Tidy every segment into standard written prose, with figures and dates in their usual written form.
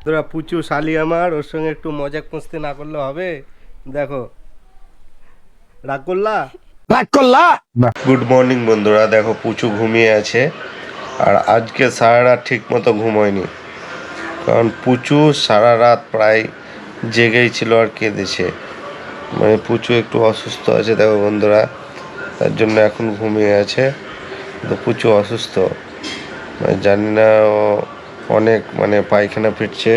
তোরা পুচু শালি আমার, ওর সঙ্গে একটু মজাক মস্তি না করলে হবে? দেখো রাগ করলা। গুড মর্নিং বন্ধুরা, দেখো পুচু ঘুমিয়ে আছে আর আজকে সারা রাত ঠিক মতো ঘুম হয়নি, কারণ পুচু সারা রাত প্রায় জেগেই ছিল আর কেঁদেছে। মানে পুচু একটু অসুস্থ আছে দেখো বন্ধুরা, তার জন্য এখন ঘুমিয়ে আছে। তো পুচু অসুস্থ, মানে জানি না, অনেক মানে পায়খানা ফিরছে,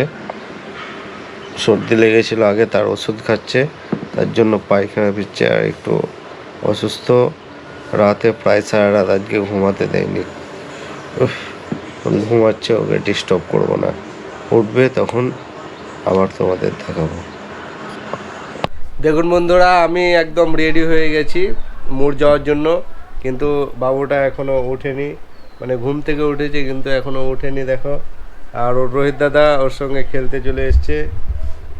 সর্দি লেগেছিল আগে, তার ওষুধ খাচ্ছে, তার জন্য পায়খানা ফিরছে আর একটু অসুস্থ। রাতে প্রায় সারা রাত আজকে ঘুমাতে দেয়নি। ঘুমাচ্ছে, ওকে ডিস্টার্ব করবো না, উঠবে তখন আবার তোমাদের দেখাবো। দেখুন বন্ধুরা, আমি একদম রেডি হয়ে গেছি মোড় যাওয়ার জন্য, কিন্তু বাবুটা এখনও ওঠেনি, মানে ঘুম থেকে উঠেছে কিন্তু এখনও ওঠেনি দেখো। আর ওর রোহিত দাদা ওর সঙ্গে খেলতে চলে এসছে।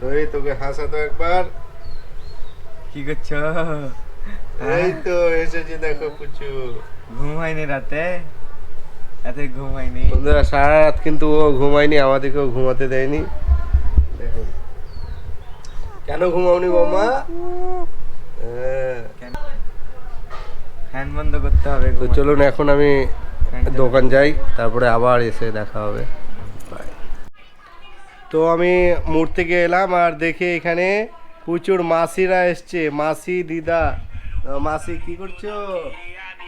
রোহিত, তোকে হাসাতো একবার। কি করছো? এই তো এসেছি দেখো পুচু। ঘুম হয়নি রাতে? রাতে ঘুম হয়নি বন্ধুরা, সারা রাত কিন্তু ও ঘুমায়নি, আমাদেরকেও ঘুমাতে দেয়নি। দেখো কেন ঘুমাওনি বৌমা? ফ্যান বন্ধ করতে হবে। তো চলুন এখন আমি দোকান যাই, তারপরে আবার এসে দেখা হবে। তো আমি মোড় থেকে এলাম আর দেখি এখানে প্রচুর মাসিরা এসছে, মাসি দিদা। মাসি কি করছো?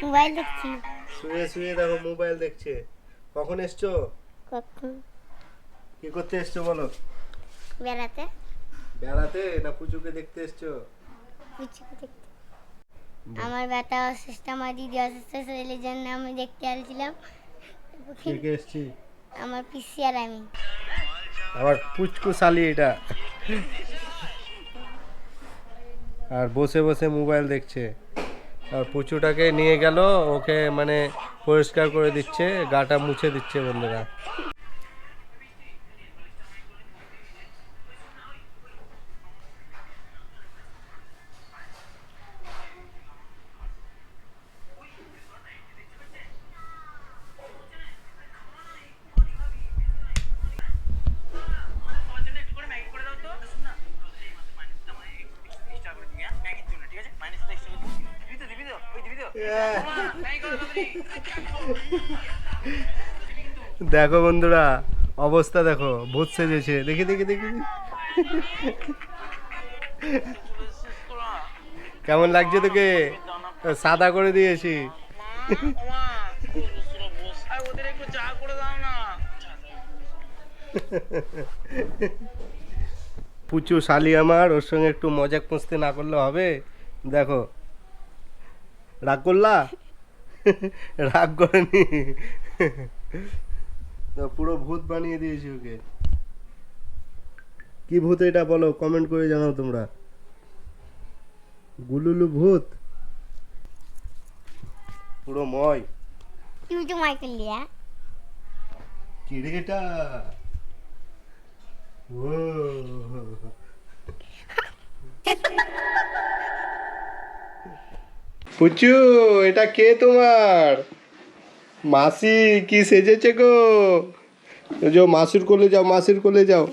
মোবাইল দেখছি। শুয়ে শুয়ে দেখো মোবাইল দেখছে। কখন এসছো? কখন? কি করতে এসছো বলো? বেড়াতে। বেড়াতে না পুচুকে দেখতে এসছো? পুচুকে দেখতে। আমার বেটা অসুস্থ, আমার দিদি অসুস্থ, শরীরের জন্য আমি দেখতে আসছিলাম। কে কে এসছি? আমার পিসি আর আমি। আবার পুচকু শালি এটা, আর বসে বসে মোবাইল দেখছে। আর পুচুটাকে নিয়ে গেল, ওকে মানে পরিষ্কার করে দিচ্ছে, গাটা মুছে দিচ্ছে বন্ধুরা। দেখো বন্ধুরা, অবস্থা দেখো, ভূত সেজেছে। দেখি দেখি দেখি কেমন লাগছে তোকে? সাদা করে দিয়েছি। পুচু শালি আমার, ওর সঙ্গে একটু মজাক মস্তি না করলে হবে? দেখো রাগ করলা। রাগ করেনি, পুরো ভূত বানিয়ে দিয়েছি ওকে। কি ভূত এটা বলো, কমেন্ট করে জানাও তোমরা। গুলুলু ভূত, পুরো ময়। তুই তো মাইকেল লিয়া। কি রে এটা? ও পুচু, এটা কে তোমার? মাসি কি সেজেছে গো? যাও মাসির কোলে যাও, মাসির কোলে যাও।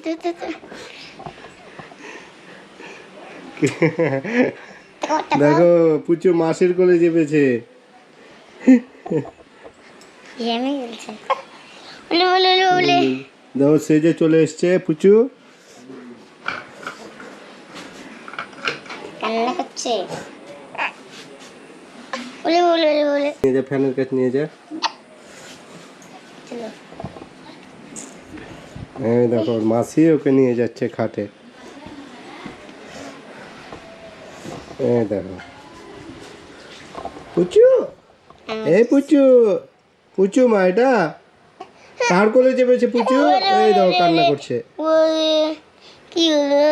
দেখো পুচু মাসির কোলে চেপেছে। দেখো সেজে চলে এসছে পুচু। কান্না করছে। বলে বলে বলে নিয়ে যা, ফ্যানের কাছে নিয়ে যা। চলো। হ্যাঁ দেখো মাসি ওকে নিয়ে যাচ্ছে খাটে। এই দেখো পুচু, এই পুচু, পুচু মা এটা কার কোলে চেপেছে পুচু? এই দেখো কান্না করছে। কি হলো?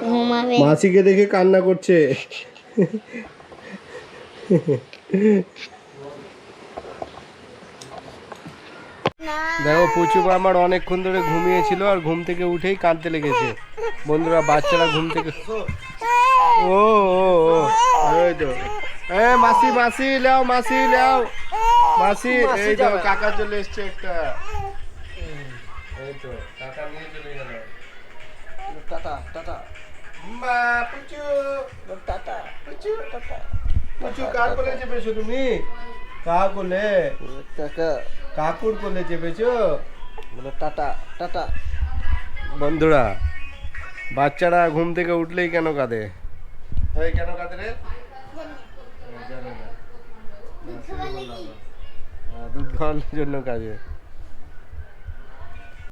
ঘুমাবে। মাসিকে দেখে কান্না করছে। দেখো পুচু আমার অনেকক্ষণ ধরে ঘুমিয়েছিল আর ঘুম থেকে উঠেই কাঁদতে লেগেছে বন্ধুরা। বাচ্চারা ঘুম থেকে ও ও ও, ওই তো এ মাসি মাসি লেও মাসি লেও মাসি এই তো কাকা চলে এসছে একটা এই তো কাকা নিয়ে চলে গেল টাটা টাটা মা পুচু টাটা পুচু পুচু কার কোলে চেপেছো তুমি কার কোলে কাকা কাকুর কোলে চেপেছো বলো টাটা টাটা। বন্ধুরা বাচ্চারা ঘুম থেকে উঠলেই কেন কাঁদে এই কেন কাঁদে রে জানে না দুঃখ পেলে কি? দুধ খাওয়ানোর জন্য কাজে